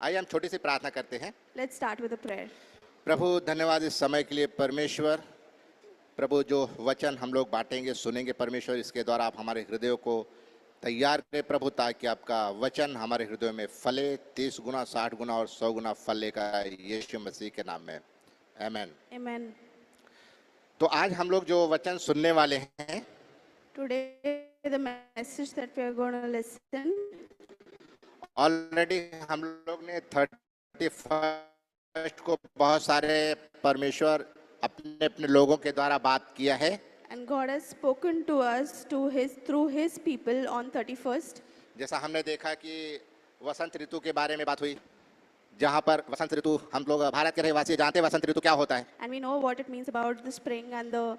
आइए हम छोटी सी प्रार्थना करते हैं। Let's start with a prayer. प्रभु धन्यवाद इस समय के लिए परमेश्वर। प्रभु जो वचन हम लोग बांटेंगे सुनेंगे परमेश्वर, इसके द्वारा आप हमारे हृदयों को तैयार करें प्रभु, ताकि आपका वचन हमारे हृदय में फले, 30 गुना 60 गुना और 100 गुना फल लेकर, यीशु मसीह के नाम में आमीन। Amen. तो आज हम लोग जो वचन सुनने वाले हैं, Today, the message that we are going to listen, already हम लोग ने 31 को बहुत सारे परमेश्वर अपने अपने लोगों के द्वारा बात किया है। and God has spoken to us through His people on 31st. जैसा हमने देखा कि वसंत ऋतु के बारे में बात हुई, जहाँ पर वसंत ऋतु हम लोग भारत के रहवासी जानते हैं वसंत ऋतु क्या होता है। And we know what it means about the spring and the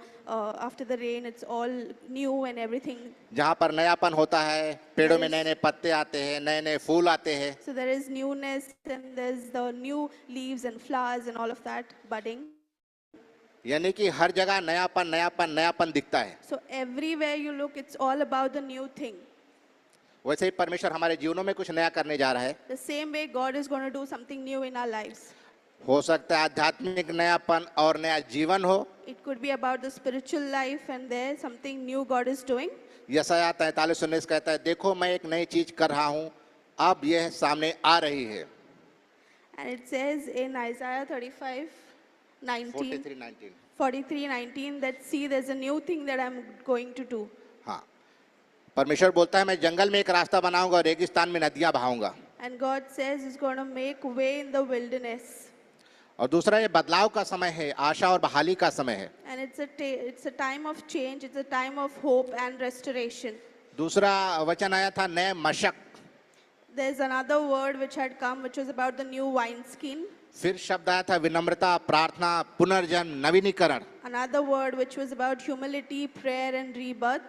after the rain, it's all new and everything. जहाँ पर नयापन होता है, पेड़ों में नए नए पत्ते आते हैं, नए नए फूल आते हैं। So there is newness and there's the new leaves and flowers and all of that budding. यानी कि हर जगह नयापन नयापन नयापन दिखता है। So everywhere you look, it's all about the new thing. वैसे ही परमेश्वर हमारे जीवनों में कुछ नया करने जा रहा है। The same way God is going to do something new in our lives. हो सकता है आध्यात्मिक नयापन और नया जीवन हो। It could be about the spiritual life and there something new God is doing. यशायाह 43:19 कहता है, देखो मैं एक नई चीज कर रहा हूँ, अब यह सामने आ रही है। And it says in Isaiah 43:19 that see there's a new thing that I'm going to do. हाँ, परमेश्वर बोलता है मैं जंगल में एक रास्ता बनाऊंगा और रेगिस्तान में नदियां बहाऊंगा। And God says He's going to make way in the wilderness. और दूसरा ये बदलाव का समय है, आशा और बहाली का समय है। And it's a time of change. It's a time of hope and restoration. दूसरा वचन आया था नए मशक। There's another word which had come, which was about the new wineskin. फिर शब्द आया था विनम्रता, प्रार्थना, पुनर्जन्म, नवीनीकरण। Another word which was about humility, prayer and rebirth.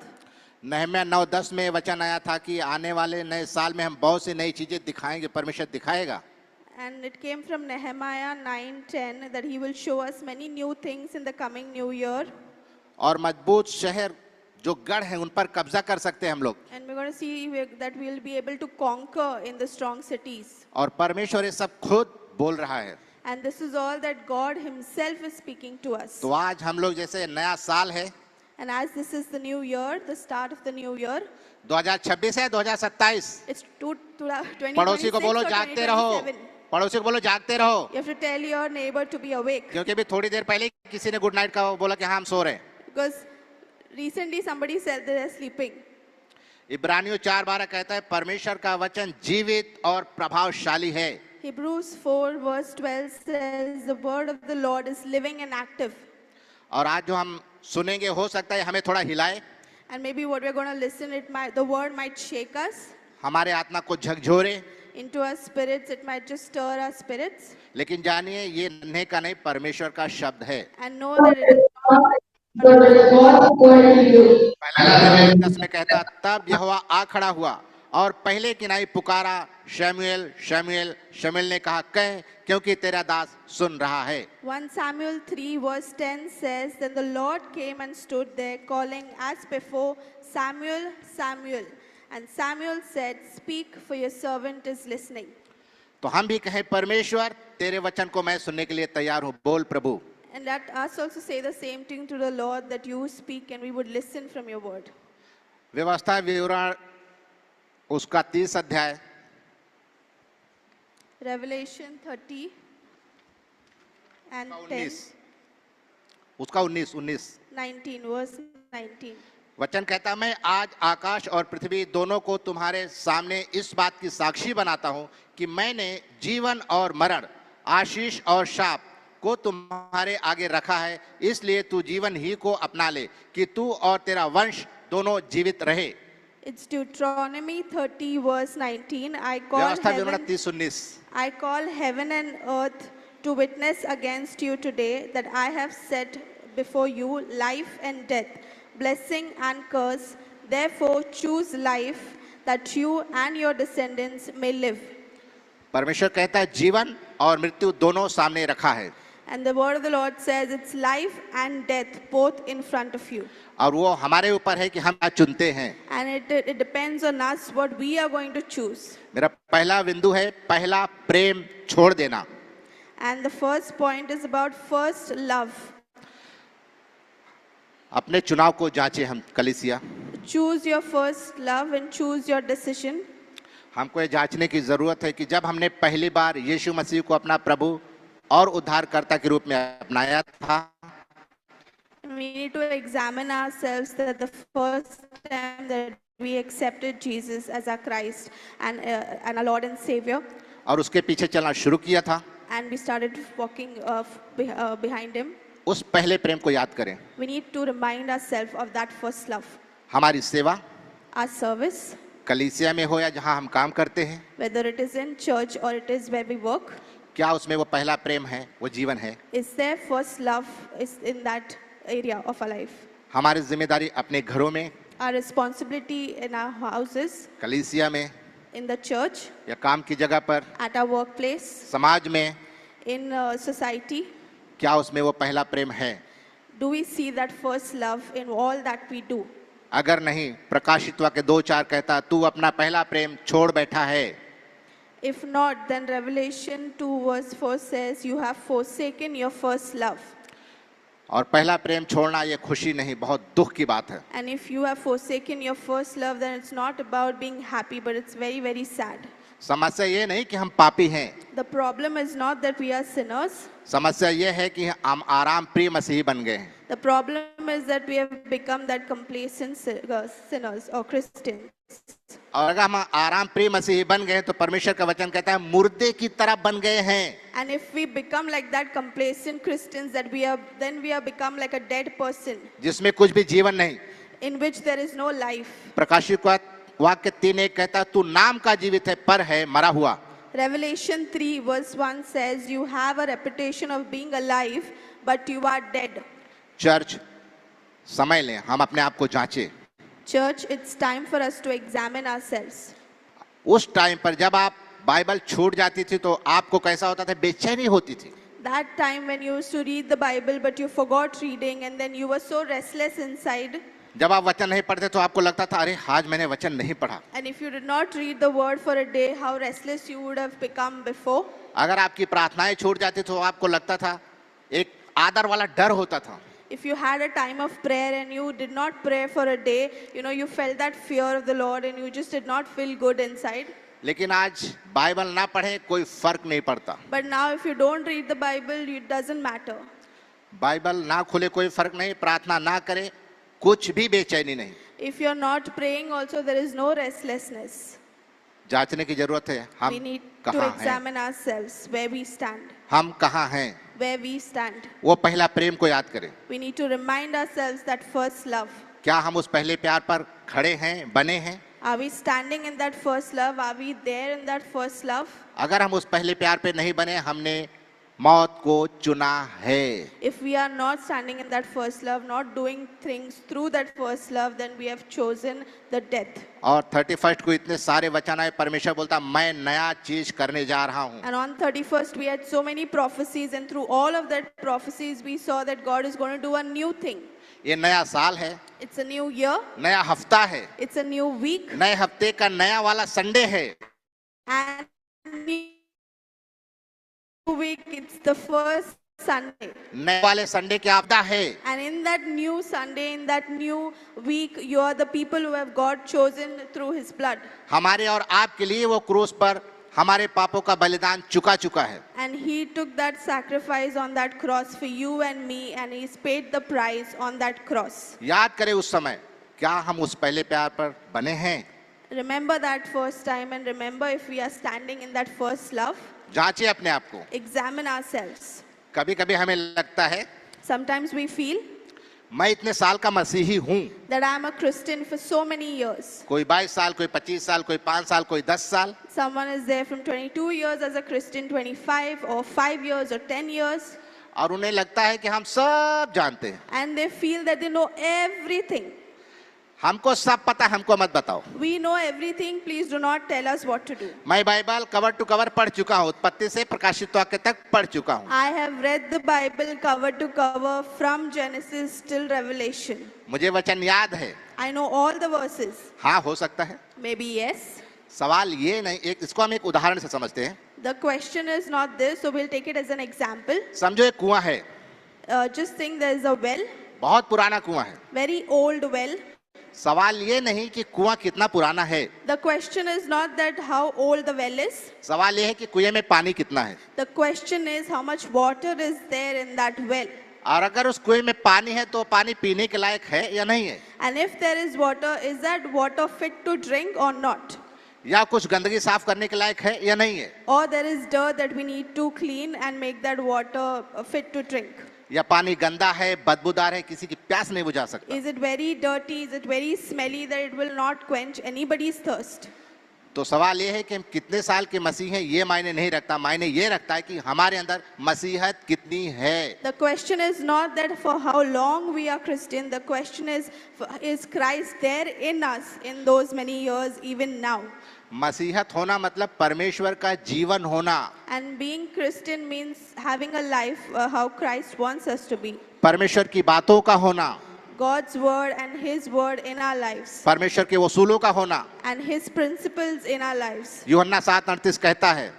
नहम्याह 9:10 में वचन आया था कि आने वाले नए साल में हम बहुत सी नई चीजें दिखाएंगे, परमेश्वर दिखाएगा। And it came from Nehemiah 9:10 that He will show us many new things in the coming new year. और मजबूत शहर जो गढ़ हैं उन पर कब्जा कर सकते हैं हम लोग। And we're going to see that we will be able to conquer in the strong cities. और परमेश्वर ये सब खुद बोल रहा है। And this is all that God Himself is speaking to us. तो आज हम लोग जैसे नया साल है, And as this is the new year, the start of the new year, 2026 है 2027। it's 2026 पड़ोसी को बोलो or जागते रहो, 2027. पड़ोसी को बोलो जागते रहो, You have to tell your neighbor to be awake. क्योंकि अभी थोड़ी देर पहले किसी ने गुड नाइट का बोला कि हाँ हम सो रहे हैं। Because recently somebody said they are sleeping. इब्रानियों 4:12 कहता है परमेश्वर का वचन जीवित और प्रभावशाली है। Hebrews 4:12 says the word of the Lord is living and active. और आज जो हम सुनेंगे हो सकता है हमें थोड़ा हिलाए, And maybe what we're going to listen, the word might shake us हमारे आत्मा को झकझोरे, into our spirits. It might just stir our spirits. लेकिन जानिए ये नन्हे का नहीं परमेश्वर का शब्द है। And know that it is पहला 10 में कहता तब यहोवा आ खड़ा हुआ और पहले किनाई पुकारा, शमूएल शमूएल। शमूएल ने कहा कह, क्योंकि तेरा दास सुन रहा है। 1 Samuel 3:10 says, Then the Lord came and stood there, calling as before, Samuel, Samuel. And Samuel said, Speak, for your servant is listening. तो हम भी कहें परमेश्वर तेरे वचन को मैं सुनने के लिए तैयार हूँ, बोल प्रभु। And let us also say the same thing to the Lord, that you speak and we would listen from your word. व्यवस्था विवरण उसका 30 अध्याय, Revelation 30 and 10, उसका 19 19, verse 19. वचन कहता मैं आज आकाश और पृथ्वी दोनों को तुम्हारे सामने इस बात की साक्षी बनाता हूँ कि मैंने जीवन और मरण, आशीष और शाप को तुम्हारे आगे रखा है, इसलिए तू जीवन ही को अपना ले कि तू और तेरा वंश दोनों जीवित रहे। It's Deuteronomy 30 verse 19. I call heaven and earth to witness against you today that I have set before you life and death, blessing and curse. Therefore choose life that you and your descendants may live. परमेश्वर कहता है जीवन और मृत्यु दोनों सामने रखा है। And the word of the Lord says it's life and death both in front of you. और वो हमारे ऊपर है कि हम क्या चुनते हैं. And it depends on us what we are going to choose. मेरा पहला बिंदु है पहला प्रेम छोड़ देना. And the first point is about first love. अपने चुनाव को जांचे हम कलीसिया. Choose your first love and choose your decision. हमको ये जांचने की जरूरत है कि जब हमने पहली बार यीशु मसीह को अपना प्रभु और उद्धारकर्ता के रूप में अपनाया था, We need to examine ourselves that the first time that we accepted Jesus as our Christ and our Lord and Savior, और उसके पीछे चलना शुरू किया था, and we started walking behind Him. उस पहले प्रेम को याद करें. We need to remind ourselves of that first love. हमारी सेवा Our service, कलीसिया में हो या जहां हम काम करते हैं, whether it is in church or it is where we work, क्या उसमें वो पहला प्रेम है, वो जीवन है. is there first love is in that area of our life. हमारी जिम्मेदारी अपने घरों में, Our responsibility in our houses, कलीसिया में in the church, या काम की जगह पर, at our workplace, समाज में, in society, क्या उसमें वो पहला प्रेम है. do we see that first love in all that we do? अगर नहीं, प्रकाशित वाक्य 2:4 कहता तू अपना पहला प्रेम छोड़ बैठा है. If not, then Revelation 2 verse 4 says, you have forsaken your first love. और पहला प्रेम छोड़ना ये खुशी नहीं, बहुत दुख की बात है. And if you have forsaken your first love, then it's not about being happy, but it's very, very sad. समस्या ये नहीं कि हम पापी हैं. The problem is not that we are sinners. समस्या ये है कि हम आराम प्रिय मसीही बन गए हैं. The problem is that we have become that complacent sinners or Christians. और अगर हम आराम प्रिय मसीही बन गए हैं तो परमेश्वर का वचन कहता है मुर्दे की तरह बन गए हैं. And if we become like that complacent Christians, that then we have become like a dead person जिसमें कुछ भी जीवन नहीं. in which there is no life. प्रकाशित वाक्य 3:1 कहता तू नाम का जीवित है पर है मरा हुआ. Revelation 3 verse 1 says, you have a reputation of being alive, but you are dead. Church, समय लें, हम अपने आप को जांचें. Church, it's time for us to examine ourselves. उस टाइम पर जब आप बाइबल छूट जाती थी तो आपको कैसा होता था, बेचैनी होती थी. That time when you used to read the Bible, but you forgot reading, and then you were so restless inside. जब आप वचन नहीं पढ़ते तो आपको लगता था अरे आज मैंने वचन नहीं पढ़ा. And if you did not read the word for a day, how restless you would have become before. अगर आपकी प्रार्थनाएं छूट जाती तो आपको लगता था, एक आदर वाला डर होता था. If you had a time of prayer and you did not pray for a day, you felt that fear of the Lord and you just did not feel good inside. लेकिन आज बाइबल ना पढ़े कोई फर्क नहीं पड़ता. But now if you don't read the Bible, it doesn't matter. Bible ना खुले कोई फर्क नहीं, प्रार्थना ना करे कुछ भी बेचैनी नहीं. If you're not praying also, there is no restlessness. जांचने की जरूरत है, हम We need to कहाँ हैं, examine ourselves, where we stand, हम कहाँ हैं. where we stand. वो पहला प्रेम को याद करें. We need to remind ourselves that first love. क्या हम उस पहले प्यार पर खड़े हैं, बने हैं? Are we standing in that first love? Are we there in that first love? अगर हम उस पहले प्यार पे नहीं बने, हमने मौत को चुना है. If we are not standing in that first love, not doing things through that first love, then we have chosen the death. और 31 को इतने सारे वचन आए, परमेश्वर बोलता मैं नया चीज करने जा रहा हूँ. And on 31st, we had so many prophecies, and through all of that prophecies, we saw that God is going to do a new thing. ये नया साल है, It's a new year. नया हफ्ता है, It's a new week. नए हफ्ते का नया वाला संडे है. And new week, it's the first Sunday. नए वाले संडे की आपदा है. And in that new Sunday, in that new week, you are the people who have God chosen through His blood. हमारे और आपके लिए वो क्रूस पर हमारे पापों का बलिदान चुका है. And He took that sacrifice on that cross for you and me, and He's paid the price on that cross. याद करें उस समय, क्या हम उस पहले प्यार पर बने हैं? Remember that first time, and remember if we are standing in that first love. जांचें अपने आप को. Examine ourselves. कभी कभी हमें लगता है Sometimes we feel मैं इतने साल का मसीही हूँ. that I am a Christian for so many years. कोई 22 साल, कोई 25 साल, कोई 5 साल, कोई 10 साल. Someone is there from 22 years as a Christian, 25 or 5 years or 10 years. और उन्हें लगता है कि हम सब जानते हैं. And they feel that they know everything. हमको सब पता, हमको मत बताओ। We know everything. Please do not tell us what to do. मैं बाइबल कवर टू कवर पढ़ चुका हूँ, उत्पत्ति से प्रकाशित वाक्य तक पढ़ चुका हूँ। I have read the Bible cover to cover from Genesis till Revelation. मुझे वचन याद है। I know all the verses. हाँ, हो सकता है। Maybe yes. सवाल ये नहीं, इसको हम एक उदाहरण से समझते हैं। The question is not this, so we'll take it as an example. समझो एक कुआं है, Just think there is a well, बहुत पुराना कुआं है। very old well. सवाल ये नहीं कि कुआं कितना पुराना है, The question is not that how old the well is. सवाल ये है कि कुएं में पानी कितना है। The question is how much water is there in that well. और अगर उस कुएं में पानी है तो पानी पीने के लायक है या नहीं है, And if there is water, is that water fit to drink or not? या कुछ गंदगी साफ करने के लायक है या नहीं है, Or there is dirt that we need to clean and make that water fit to drink. या पानी गंदा है, बदबूदार है, किसी की प्यास नहीं बुझा सकता। Is it very dirty? Is it very smelly that it will not quench anybody's thirst? तो सवाल ये है कि हम कितने साल के मसीह हैं, ये मायने नहीं रखता, मायने ये रखता है कि हमारे अंदर मसीहत कितनी है। The question is not that for how long we are Christian. The question is Christ there in us in those many years, even now? मसीहत होना मतलब परमेश्वर का जीवन होना, And being Christian means having a life how Christ wants us to be. परमेश्वर की बातों का होना, God's word and His word in our lives. परमेश्वर के वसूलों का होना। And His principles in our lives. यूहन्ना 7:38 कहता है,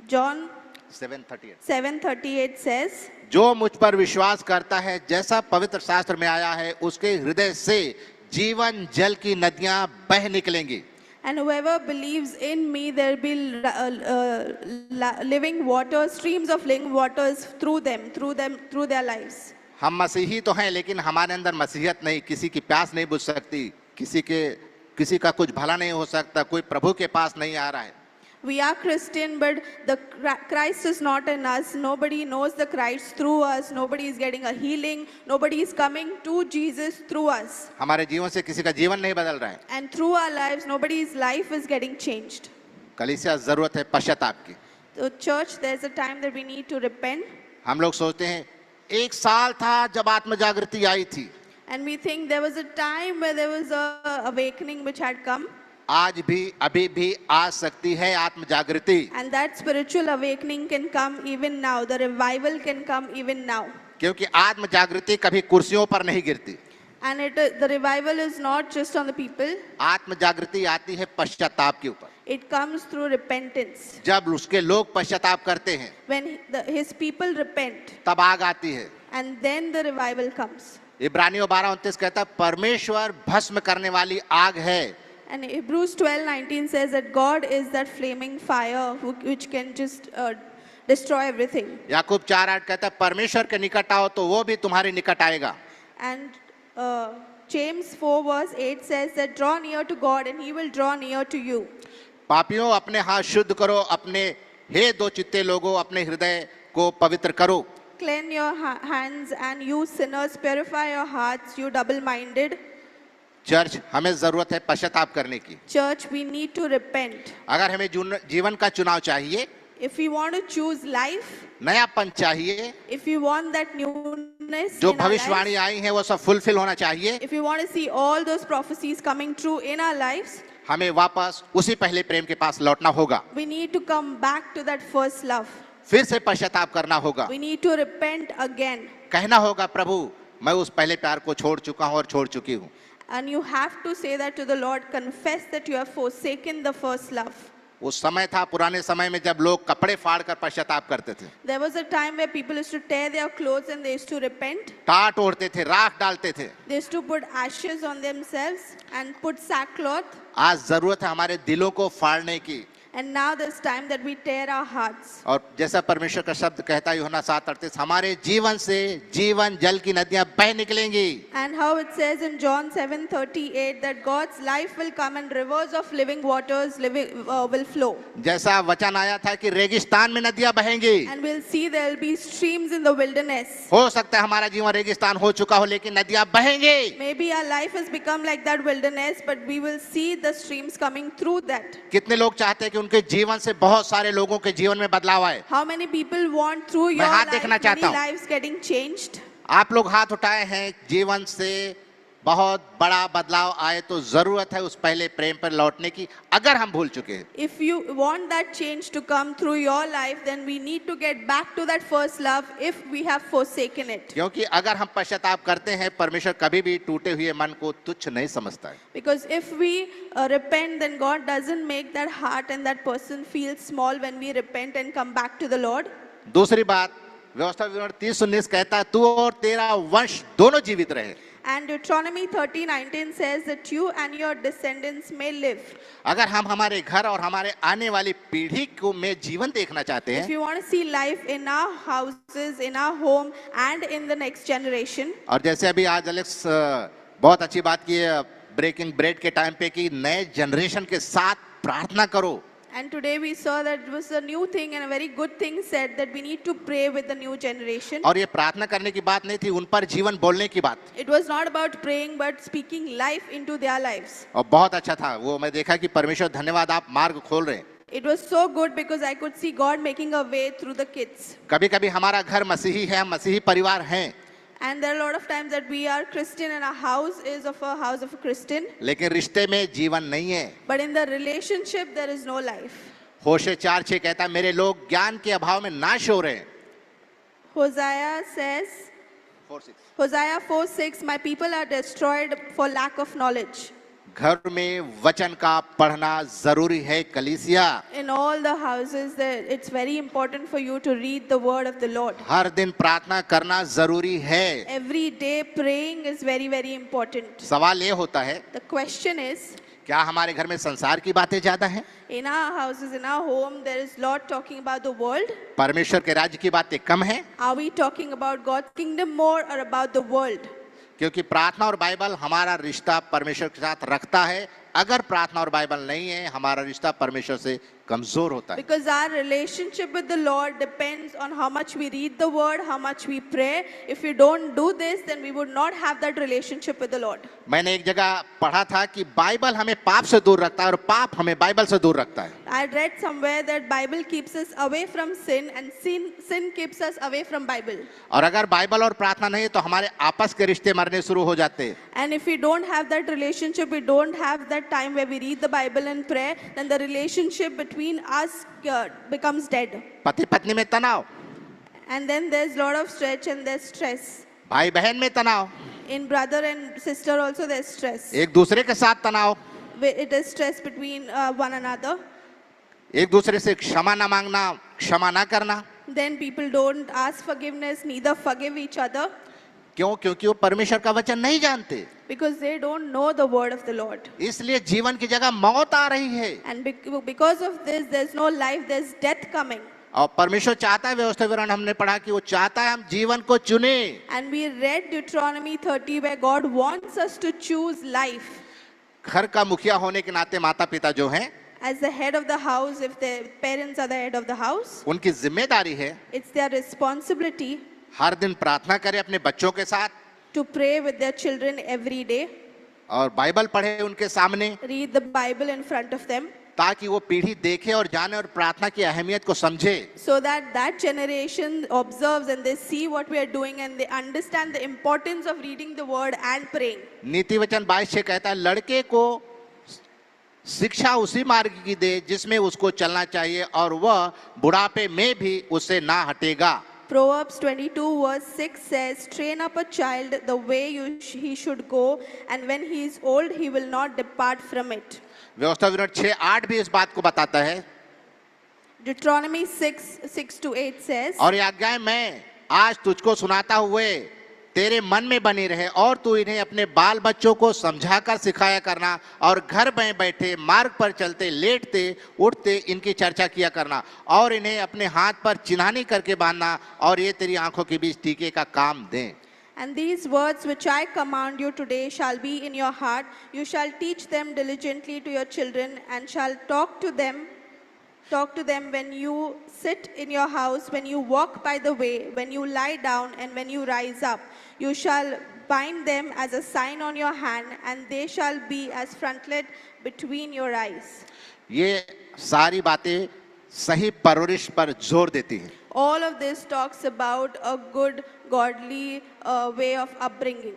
John 7:38, 7:38 says, जो मुझ पर विश्वास करता है, जैसा पवित्र शास्त्र में आया है, उसके हृदय से जीवन जल की नदियां बह निकलेंगी। and whoever believes in me, there will be living water, streams of living waters through their lives. हम मसीही तो हैं, लेकिन हमारे अंदर मसीहत नहीं, किसी की प्यास नहीं बुझ सकती, किसी का कुछ भला नहीं हो सकता, कोई प्रभु के पास नहीं आ रहा है। We are Christian, but the Christ is not in us. Nobody knows the Christ through us. Nobody is getting a healing. Nobody is coming to Jesus through us. हमारे जीवन से किसी का जीवन नहीं बदल रहा है। And through our lives, nobody's life is getting changed. कलीसिया जरूरत है पश्चाताप की। So church, there's a time that we need to repent. हम लोग सोचते हैं एक साल था जब आत्म जागृति आई थी, And we think there was a time where there was a awakening which had come. आज भी अभी भी आ सकती है आत्म जागृति, And that spiritual awakening can come even now. The revival can come even now. क्योंकि आत्म जागृति कभी कुर्सियों पर नहीं गिरती। And the revival is not just on the people. आत्म जागृति आती है पश्चाताप के ऊपर। It comes through repentance. जब उसके लोग पश्चाताप करते हैं When his people repent, तब आग आती है। and then the revival comes. इब्रानियों 12:29 कहता है परमेश्वर भस्म करने वाली आग है। And Hebrews 12:19 says that God is that flaming fire which can just destroy everything. याकूब 4:8 कहता है परमेश्वर के निकट आओ तो वो भी तुम्हारे निकट आएगा। And James 4:8 says that draw near to God and He will draw near to you. पापियों अपने हाथ शुद्ध करो, अपने हे दो चित्ते लोगों अपने हृदय को पवित्र करो। Cleanse your hands, and you sinners purify your hearts, you double-minded. Church, हमें जरूरत है पश्चाताप करने की। Church, we need to repent. अगर हमें जीवन का चुनाव चाहिए, If we want to choose life, नयापन चाहिए, if you want that newness जो in our भविष्यवाणी lives, आई है वो सब फुलफिल होना चाहिए, if you want to see all those prophecies coming true in our lives, हमें वापस उसी पहले प्रेम के पास लौटना होगा। we need to come back to that first love. फिर से पश्चाताप करना होगा। We need to repent again. कहना होगा प्रभु मैं उस पहले प्यार को छोड़ चुका हूँ और छोड़ चुकी हूँ। And you have to say that to the Lord. Confess that you have forsaken the first love. उस समय था, पुराने समय में जब लोग कपड़े फाड़ कर पश्चाताप करते थे, There was a time where people used to tear their clothes and they used to repent. टाट ओढ़ते थे, राख डालते थे। They used to put ashes on themselves and put sackcloth. आज जरूरत है हमारे दिलों को फाड़ने की। And now there's time that we tear our hearts. और जैसा परमेश्वर का शब्द कहता है यूहन्ना 7:38 हमारे जीवन से जीवन जल की नदियां बह निकलेंगी। And how it says in John 7:38 that God's life will come and rivers of living waters will flow. जैसा वचन आया था कि रेगिस्तान में नदियां बहेंगी। And we'll see there will be streams in the wilderness. हो सकता है हमारा जीवन रेगिस्तान हो चुका हो, लेकिन नदियां बहेंगी। Maybe our life has become like that wilderness, but we will see the streams coming through that. कितने लोग चाहते हैं कि उनके जीवन से बहुत सारे लोगों के जीवन में बदलाव आए? How many people want through your हाथ life देखना many चाहता हूं। lives getting changed? आप लोग हाथ उठाए हैं जीवन से बहुत बड़ा बदलाव आए तो जरूरत है उस पहले प्रेम पर लौटने की, अगर हम भूल चुके हैं। If you want that change to come through your life, then we need to get back to that first love if we have forsaken it. क्योंकि अगर हम पश्चाताप करते हैं, परमेश्वर कभी भी टूटे हुए मन को तुच्छ नहीं समझता है। Because if we repent, then God doesn't make that heart and that person feel small when we repent and come back to the Lord. दूसरी बात, व्यवस्था विवरण 30:19 कहता है, तू और तेरा वंश दोनों जीवित रहे। And Deuteronomy 30:19 says that you and your descendants may live. अगर हम हमारे घर और हमारे आने वाली पीढ़ी को में जीवन देखना चाहते If हैं, you want to see life in our houses, in our home, and in the next generation, और जैसे अभी आज अलेक्स बहुत अच्छी बात की है ब्रेकिंग ब्रेड के टाइम पे, कि नए जनरेशन के साथ प्रार्थना करो। and today we saw that it was a new thing and a very good thing said that we need to pray with the new generation. और ये प्रार्थना करने की बात नहीं थी, उन पर जीवन बोलने की बात। It was not about praying but speaking life into their lives. और बहुत अच्छा था वो, मैं देखा कि परमेश्वर धन्यवाद, आप मार्ग खोल रहे हैं। It was so good because I could see God making a way through the kids. कभी कभी हमारा घर मसीही है, हम मसीही परिवार हैं, And there are a lot of times that we are Christian and our house is of a house of a Christian. लेकिन रिश्ते में जीवन नहीं है। But in the relationship there is no life. होशे 4:6 कहता है, मेरे लोग ज्ञान के अभाव में नाश हो रहे हैं। Hosea says, 4:6 Hosea 4:6, my people are destroyed for lack of knowledge. घर में वचन का पढ़ना जरूरी है कलीसिया। In all the houses, it's very important for you to read the word of the Lord. हर दिन प्रार्थना करना जरूरी है। Every day praying is very, very important. सवाल ये होता है, The question is, क्या हमारे घर में संसार की बातें ज्यादा हैं, in our houses, in our home, there is lot talking about the world. परमेश्वर के राज्य की बातें कम हैं? Are we talking about God's kingdom more or about the world? क्योंकि प्रार्थना और बाइबल हमारा रिश्ता परमेश्वर के साथ रखता है। अगर प्रार्थना और बाइबल नहीं है, हमारा रिश्ता परमेश्वर से कमजोर होता है। Because our relationship with the Lord depends on how much we read the word, how much we pray. If we don't do this, then we would not have that relationship with the Lord. मैंने एक जगह पढ़ा था कि Bible हमें पाप से दूर रखता है और पाप हमें बाइबल से दूर रखता है। I read somewhere that Bible keeps us away from sin and sin keeps us away from Bible. और अगर बाइबल और प्रार्थना नहीं है तो हमारे आपस के रिश्ते मरने शुरू हो जाते हैं। And if we don't have that relationship, we don't have that time where we read the Bible and pray, then the relationship between us becomes dead. पति पत्नी में तनाव, And then there's a lot of stretch and there's stress. भाई बहन में तनाव, In brother and sister also there's stress. एक दूसरे के साथ तनाव, It is stress between one another. एक दूसरे से क्षमा ना मांगना, क्षमा ना करना। Then people don't ask forgiveness, neither forgive each other, क्यों? क्योंकि वो परमेश्वर का वचन नहीं जानते, because they don't know the word of the Lord. इसलिए जीवन की जगह मौत आ रही है। And because of this, there's no life, there's death coming. और परमेश्वर चाहता है, व्यवस्था विवरण हमने पढ़ा कि वो चाहता है हम जीवन को चुने। And we read Deuteronomy 30 where God wants us to choose life. घर का मुखिया होने के नाते माता पिता जो हैं, As the head of the house, if the parents are the head of the house, उनकी जिम्मेदारी है it's their responsibility हर दिन प्रार्थना करें अपने बच्चों के साथ to pray with their children every day, और बाइबल पढ़े उनके सामने, read the Bible in front of them, ताकि वो पीढ़ी देखे और जाने और प्रार्थना की अहमियत को समझे। so that that generation observes and they see what we are doing and they understand the importance of reading the word and praying. नीति वचन 22:6 कहता है, लड़के को शिक्षा उसी मार्ग की दे जिसमें उसको चलना चाहिए और वह बुढ़ापे में भी उससे ना हटेगा। Proverbs 22 verse 6 says, train up a child the way he should go, and when he is old he will not depart from it. व्यवस्था विवरण 6:8 भी इस बात को बताता है। Deuteronomy 6:6-8 says, और ये आज्ञाएं मैं आज तुझको सुनाता हुए तेरे मन में बनी रहे और तू इन्हें अपने बाल बच्चों को समझाकर सिखाया करना और घर में बैठे मार्ग पर चलते लेटते उठते इनकी चर्चा किया करना और इन्हें अपने हाथ पर चिन्हानी करके बांधना और ये तेरी आंखों के बीच टीके का काम दें। and these words which I command you today shall be in your heart. You shall teach them diligently to your children and shall talk to them when you sit in your house, when you walk by the way, when you lie down and when you rise up. You shall bind them as a sign on your hand, and they shall be as frontlet between your eyes. ये सारी बातें सही परवरिश पर जोर देती हैं। All of this talks about a good, godly way of upbringing.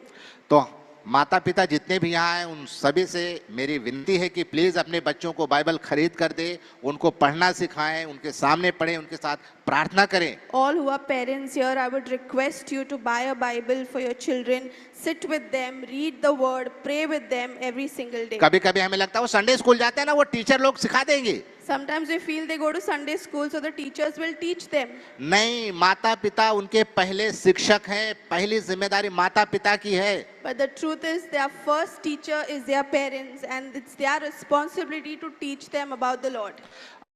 तो माता पिता जितने भी यहाँ हैं उन सभी से मेरी विनती है कि प्लीज अपने बच्चों को बाइबल खरीद कर दे, उनको पढ़ना सिखाएं, उनके सामने पढ़ें, उनके साथ प्रार्थना करें। All who are parents here, I would request you to buy a Bible for your children, sit with them, read the word, pray with them every single day. कभी कभी हमें लगता है वो संडे स्कूल जाते हैं ना, वो टीचर लोग सिखा देंगे। Sometimes we feel they go to Sunday school, so the teachers will teach them. नहीं, माता पिता उनके पहले शिक्षक हैं, पहली जिम्मेदारी माता पिता की है। But the truth is, their first teacher is their parents, and it's their responsibility to teach them about the Lord.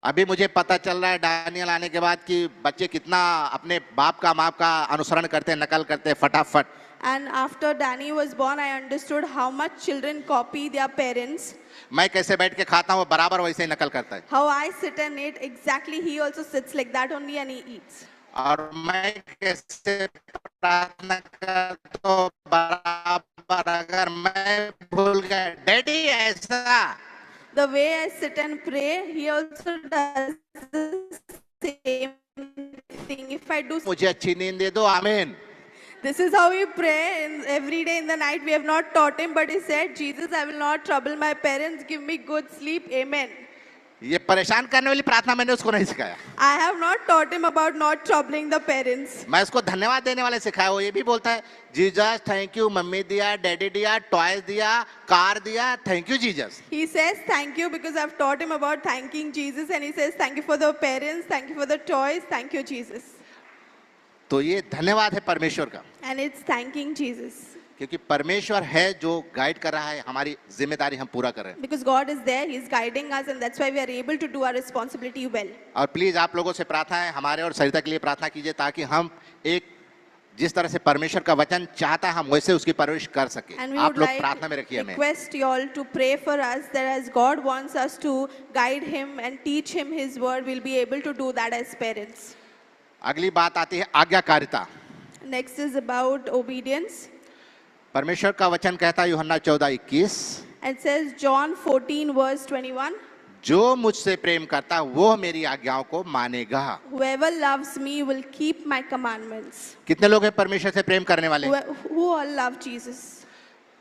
अभी मुझे पता चल रहा है डैनियल आने के बाद कि बच्चे कितना अपने बाप का माँ का अनुसरण करते हैं, नकल करते हैं फटाफट। And after Danny was born, I understood how much children copy their parents. मैं कैसे बैठ के खाता हूँ बराबर वैसे ही नकल करता है। How I sit and eat, exactly he also sits like that only and he eats. और मैं कैसे प्रार्थना करता हूँ बराबर, अगर मैं भूल गया डैडी ऐसा, The way I sit and pray, he also does the same thing. If I do, मुझे अच्छी नींद दे दो, आमीन। this is how we pray every day in the night. We have not taught him, but he said, Jesus, I will not trouble my parents. Give me good sleep. Amen. ये परेशान करने वाली प्रार्थना मैंने उसको नहीं सिखाया। I have not taught him about not troubling the parents. मैं उसको धन्यवाद देने वाले सिखाया। वो ये भी बोलता है, जीजस थैंक यू, मम्मी दिया, डैडी दिया, टॉयज दिया, कार दिया, thank you Jesus. He says thank you because I've taught him about thanking Jesus, and he says thank you for the parents, thank you for the toys, thank you Jesus. तो ये धन्यवाद है परमेश्वर का, And it's thanking Jesus. क्योंकि परमेश्वर है जो गाइड कर रहा है, हमारी जिम्मेदारी हम पूरा कर रहे हैं। Because God is there, He's guiding us, and that's why we are able to do our responsibility well. और प्लीज आप लोगों से प्रार्थना है, हमारे और सरिता के लिए प्रार्थना कीजिए, ताकि हम एक जिस तरह से परमेश्वर का वचन चाहता है हम वैसे उसकी परवरिश कर सके। And we आप would लोग like प्रार्थना में रखिए to हमें। request you all to pray for us that as God wants us to guide Him and teach Him His word, we'll be able to do that as parents. अगली बात आती है आज्ञाकारिता। Next is about obedience. परमेश्वर का वचन कहता है यूहन्ना 14:21, It says John 14 verse 21. जो मुझसे प्रेम करता वो मेरी आज्ञाओं को मानेगा। Whoever loves me will keep my commandments. कितने लोग हैं परमेश्वर से प्रेम करने वाले? Who all love Jesus?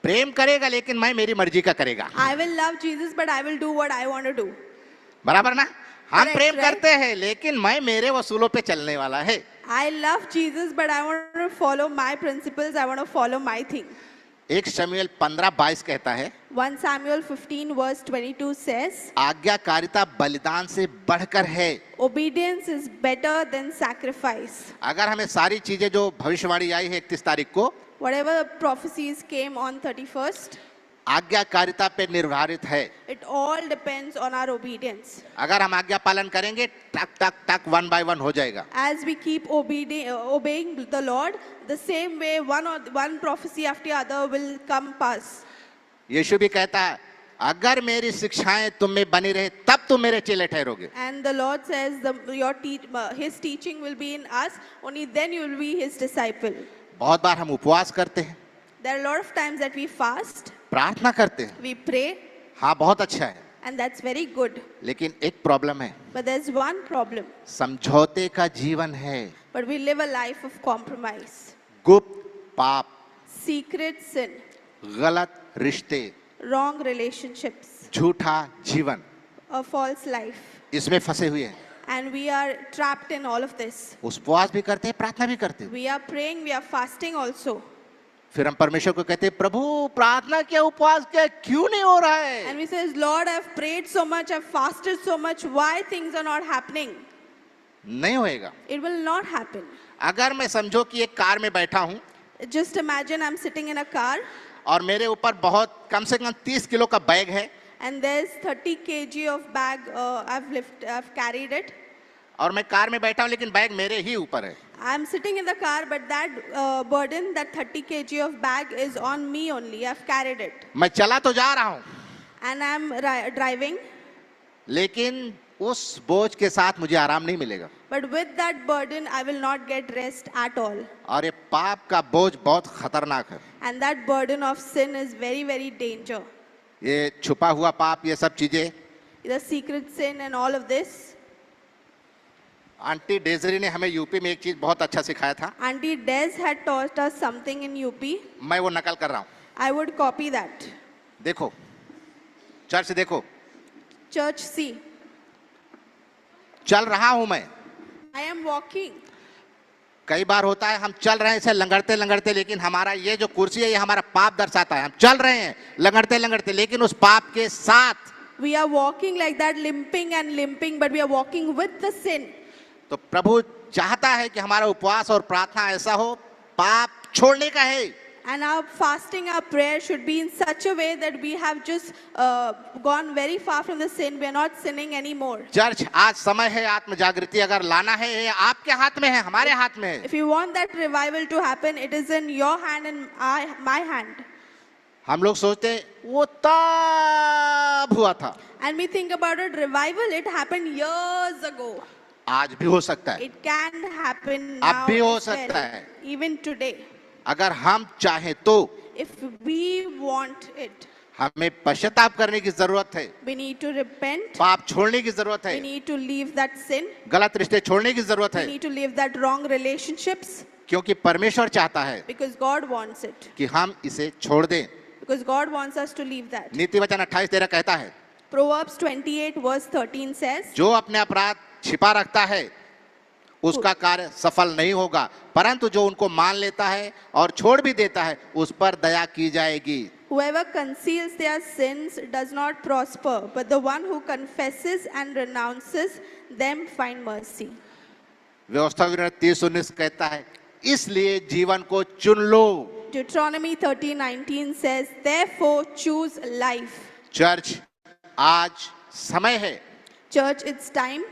प्रेम करेगा लेकिन मैं मेरी मर्जी का करेगा। I will love Jesus, but I will do what I want to do. बराबर ना? हम Correct, प्रेम right? करते हैं लेकिन मैं मेरे वसूलों पे चलने वाला है। I love Jesus, but I want to follow my principles. I want to follow my thing. 1 शमूएल 15:22 कहता है, 1 Samuel 15 verse 22 says, आज्ञाकारिता बलिदान से बढ़कर है। obedience is better than sacrifice. अगर हमें सारी चीजें जो भविष्यवाणी आई है 31 तारीख को, Whatever prophecies came on 31st, आज्ञाकारिता पे निर्धारित है। it all depends on our obedience. अगर हम आज्ञा पालन करेंगे टक टक टक 1 by 1 हो जाएगा। As we keep obeying the Lord, the same way one prophecy after other will come pass. यीशु भी कहता है, अगर मेरी शिक्षाएं तुम में बनी रहे तब तुम मेरे चेले ठहरोगे। And the Lord says His teaching will be in us, only then you will be His disciple. बहुत बार हम उपवास करते हैं, There are a lot of times that we fast, प्रार्थना करते हैं, we pray, हाँ बहुत अच्छा है, and that's very good. लेकिन एक प्रॉब्लम है, But there's one problem. समझौते का जीवन है। But we live a life of compromise, गुप्त पाप, secret sin, गलत रिश्ते, wrong relationships, झूठा जीवन, a false life. इसमें फंसे हुए हैं। And we are trapped in all of this. उपवास भी करते हैं, प्रार्थना भी करते हैं, We are praying, we are fasting also. फिर हम परमेश्वर को कहते हैं, प्रभु प्रार्थना किया, उपवास किया, क्यों नहीं हो रहा है? And we says, Lord, I've prayed so much, I've fasted so much, why things are not happening? नहीं होएगा। It will not happen. अगर मैं समझो कि एक कार में बैठा हूं Just imagine I'm sitting in a car और मेरे ऊपर बहुत कम से कम 30 किलो का बैग है and there's 30 kg of bag I've carried it. और मैं कार में बैठा हूं लेकिन बैग मेरे ही ऊपर है। I'm sitting in the car, but that burden, that 30 kg of bag is on me only. I've carried it. मैं चला तो जा रहा हूं And I'm driving, लेकिन उस बोझ के साथ मुझे आराम नहीं मिलेगा। but with that burden, I will not get rest at all. और ये पाप का बोझ बहुत खतरनाक है। And that burden of sin is very, very danger. ये छुपा हुआ पाप, ये सब चीजें The secret sin and all of this. Aunty Desiree ने हमें यूपी में एक चीज बहुत अच्छा सिखाया था। Auntie Des had taught us something in UP. मैं वो नकल कर रहा हूँ। I would copy that. देखो, चर्च देखो, Church, see, चल रहा हूं मैं। I am walking. कई बार होता है हम चल रहे हैं इसे लंगड़ते लंगड़ते, लेकिन हमारा ये जो कुर्सी है ये हमारा पाप दर्शाता है। हम चल रहे हैं लंगड़ते लंगड़ते, लेकिन उस पाप के साथ। We are walking like that, limping and limping, but we are walking with the sin. तो प्रभु चाहता है कि हमारा उपवास और प्रार्थना ऐसा हो, पाप छोड़ने का है। And our fasting, our prayer should be in such a way that we have just gone very far from the sin. We are not sinning anymore. Church, आज समय है आत्म जागृति अगर लाना है, ये आपके हाथ में है, हमारे हाथ में है। If you want that revival to happen, it is in your hand and my hand. हम लोग सोचते हैं वो तब हुआ था, And we think about it, revival, it happened years ago. आज भी हो सकता है, It can happen अब now भी हो as well, सकता है। even today. अगर हम चाहें तो। If we want it, हमें पश्चाताप करने की जरूरत है, we need to repent. पाप छोड़ने की जरूरत We है, need to leave that sin. गलत रिश्ते छोड़ने की जरूरत We है, need to leave that wrong relationships, क्योंकि परमेश्वर चाहता है because God wants it. कि हम इसे छोड़ दें। Because God wants us to leave that. नीति वचन 28:13 कहता है, Proverbs 28 verse 13 says, जो अपने अपराध छिपा रखता है उसका कार्य सफल नहीं होगा, परंतु जो उनको मान लेता है और छोड़ भी देता है उस पर दया की जाएगी। whoever conceals their sins does not prosper, but the one who confesses and renounces them find mercy. व्यवस्था विवरण 30:19 कहता है, इसलिए जीवन को चुन लो। Deuteronomy 30:19 says, therefore choose life. Church, आज समय है Church, it's time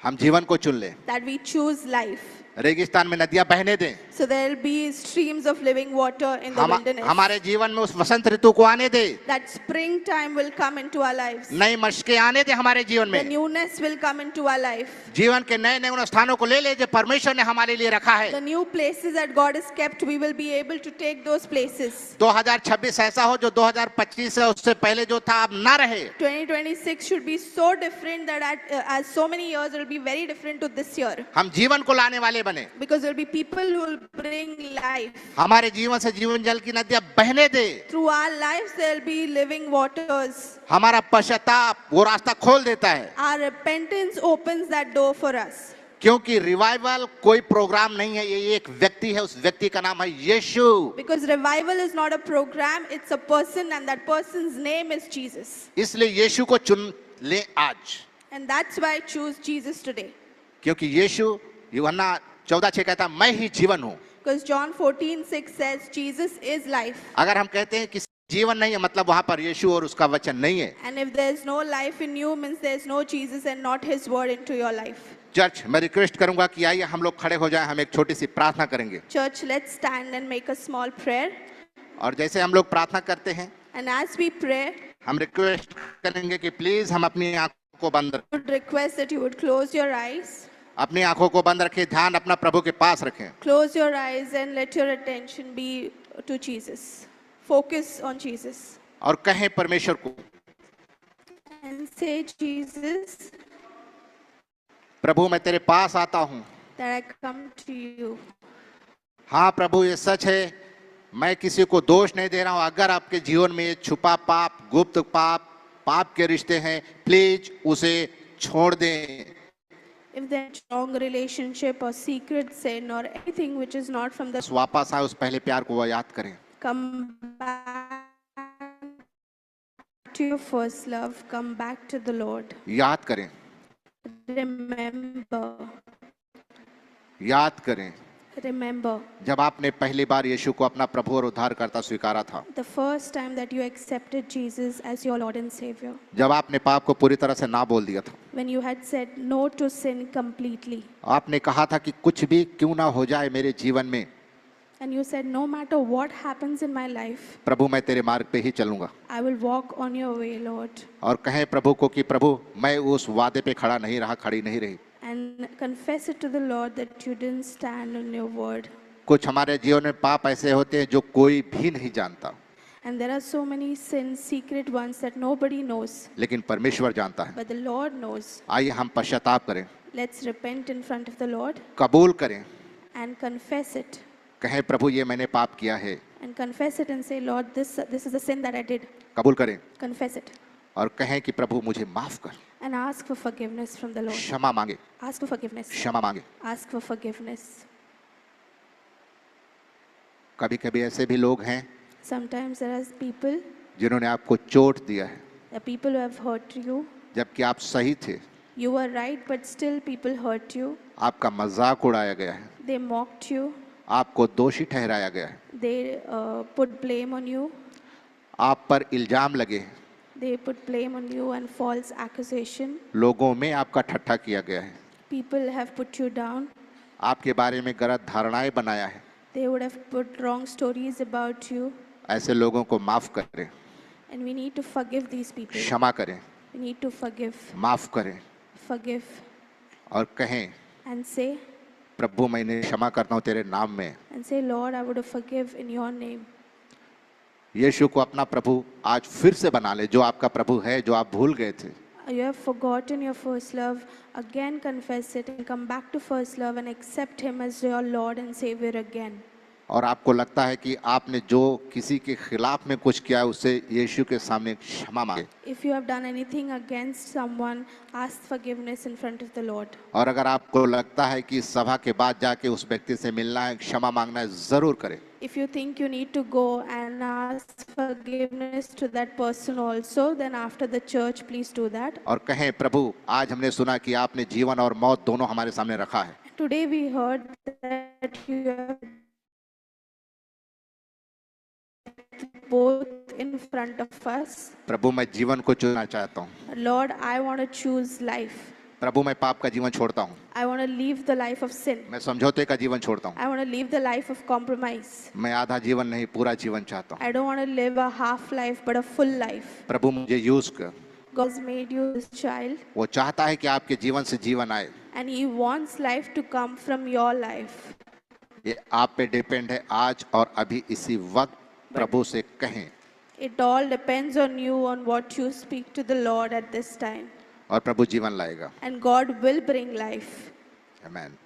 हम जीवन को चुन लें। that we choose life. रेगिस्तान में नदियां बहने दें। So there will be streams of living water in the wilderness. हमारे जीवन में उस वसंत ऋतु को आने दे। That springtime will come into our lives. नई मशकें आने दे हमारे जीवन The में। newness will come into our life. जीवन के नए नए उन स्थानों को ले ले जो परमेश्वर ने हमारे लिए रखा है। The new places that God has kept, we will be able to take those places. 2026 ऐसा हो जो 2025 है उससे पहले जो था अब ना रहे। 2026 should be so different that as so many years it will be very different to this year. हम जीवन को लाने वाले बने। Because there will be people who will bring life. हमारे जीवन से जीवन जल की नदियां बहने दे। Through our lives there will be living waters. हमारा पश्चाताप वो रास्ता खोल देता है। Our repentance opens that door for us. क्योंकि रिवाइवल कोई प्रोग्राम नहीं है, ये एक व्यक्ति है, उस व्यक्ति का नाम है यीशु। Because revival is not a program, it's a person, and that person's name is Jesus. इसलिए यीशु को चुन ले आज। And that's why I choose Jesus today. क्योंकि यीशु यूहन्ना 14:6 कहता है, मैं ही जीवन हूँ। Because John 14:6 says Jesus is life. अगर हम कहते हैं कि जीवन नहीं है, मतलब वहां पर यीशु और उसका वचन नहीं है। And if there's no life in you, means there's no Jesus and not His word into your life. Church, मैं रिक्वेस्ट करूंगा कि आइए हम लोग खड़े हो जाएं, हम एक छोटी सी प्रार्थना करेंगे। Church, let's stand and make a small prayer. और जैसे हम लोग प्रार्थना करते हैं, And as we pray, हम रिक्वेस्ट करेंगे कि प्लीज हम अपनी आंखों को बंद रखें। I would request that you would close your eyes. अपनी आंखों को बंद रखें, ध्यान अपना प्रभु के पास रखें। Close your eyes and let your attention be to Jesus. Focus on Jesus. और कहें परमेश्वर को, And say, Jesus, प्रभु मैं तेरे पास आता हूँ। that I come to you. हाँ प्रभु, ये सच है, मैं किसी को दोष नहीं दे रहा हूँ। अगर आपके जीवन में छुपा पाप, गुप्त पाप, पाप के रिश्ते हैं, प्लीज उसे छोड़ दें। If there's wrong relationship or secret sin or anything which is not from the, वापस आए उस पहले प्यार को याद करें। come back to your first love. Come back to the Lord. याद करें, Remember, याद करें remember जब आपने पहली बार यीशु को अपना प्रभु और उद्धारकर्ता स्वीकारा था, the first time that you accepted Jesus as your Lord and Savior. जब आपने पाप को पूरी तरह से ना बोल दिया था। When you had said no to sin completely. आपने कहा था कि कुछ भी क्यों ना हो जाए मेरे जीवन में, And you said, no matter what happens in my life, प्रभु मैं तेरे मार्ग पे ही चलूंगा। I will walk on your way, Lord. और कहें प्रभु को कि प्रभु मैं उस वादे पे खड़ा नहीं रहा, खड़ी नहीं रही। And confess it to the Lord that you didn't stand on your word. कुछ हमारे जीवन में पाप ऐसे होते हैं जो कोई भी नहीं जानता, And there are so many sins, secret ones that nobody knows, लेकिन परमेश्वर जानता है। but the Lord knows. आइए हम पश्चाताप करें, Let's repent in front of the Lord कबूल करें and confess it कहें प्रभु ये मैंने पाप किया है, and confess it and say, Lord, this is the sin that I did. कबूल करें Confess it और कहें कि प्रभु मुझे माफ कर, and ask for forgiveness from the Lord. क्षमा मांगे, Ask for forgiveness. क्षमा मांगे। Ask for forgiveness. कभी कभी ऐसे भी लोग हैं Sometimes there are people, जिन्होंने आपको चोट दिया है, the people who have hurt you. जबकि आप सही थे, You were right, but still people hurt you. आपका मजाक उड़ाया गया है, They mocked you. आपको दोषी ठहराया गया है, They put blame on you. आप पर इल्जाम लगे, They put blame on you and false accusation. लोगों में आपका ठट्ठा किया गया है, People have put you down. आपके बारे में गलत धारणाएं बनाया है। They would have put wrong stories about you. ऐसे लोगों को माफ करें, And we need to forgive these people. क्षमा करें, We need to forgive. माफ करें Forgive और कहें and say, प्रभु मैंने क्षमा करता हूँ तेरे नाम में। and say, Lord, I would forgive in your name. यीशु को अपना प्रभु आज फिर से बना ले, जो आपका प्रभु है, जो आप भूल गए थे। You have forgotten your first love. Again confess it and come back to first love and accept him as your Lord and Savior again. और आपको लगता है कि आपने जो किसी के खिलाफ में कुछ किया है, उससे यीशु के सामने क्षमा मांगे। If you have done anything against someone, ask forgiveness in front of the Lord. और अगर आपको लगता है कि सभा के बाद जाके उस व्यक्ति से मिलना है, क्षमा मांगना है, जरूर करें। If you think you need to go and ask forgiveness to that person also, then after the church, please do that. और कहें प्रभु आज हमने सुना कि आपने जीवन और मौत दोनों हमारे सामने रखा है। Today we heard that you have both in front of us. प्रभु मैं जीवन को चुनना चाहता हूँ, Lord, I want to choose life. प्रभु मैं पाप का जीवन छोड़ता हूँ, I want to leave the life of sin. मैं समझौते का जीवन छोड़ता हूँ, I want to leave the life of compromise. मैं आधा जीवन नहीं पूरा जीवन चाहता हूँ। I don't want to live a half life but a full life. प्रभु मुझे यूज कर। God has made you his child वो चाहता है कि आपके जीवन से जीवन आए। and he wants life to come from your life. ये आप पे डिपेंड है, आज और अभी इसी वक्त प्रभु से कहें It all depends on you, on what you speak to the Lord at this time. और प्रभु जीवन लाएगा। And God will bring life. आमीन।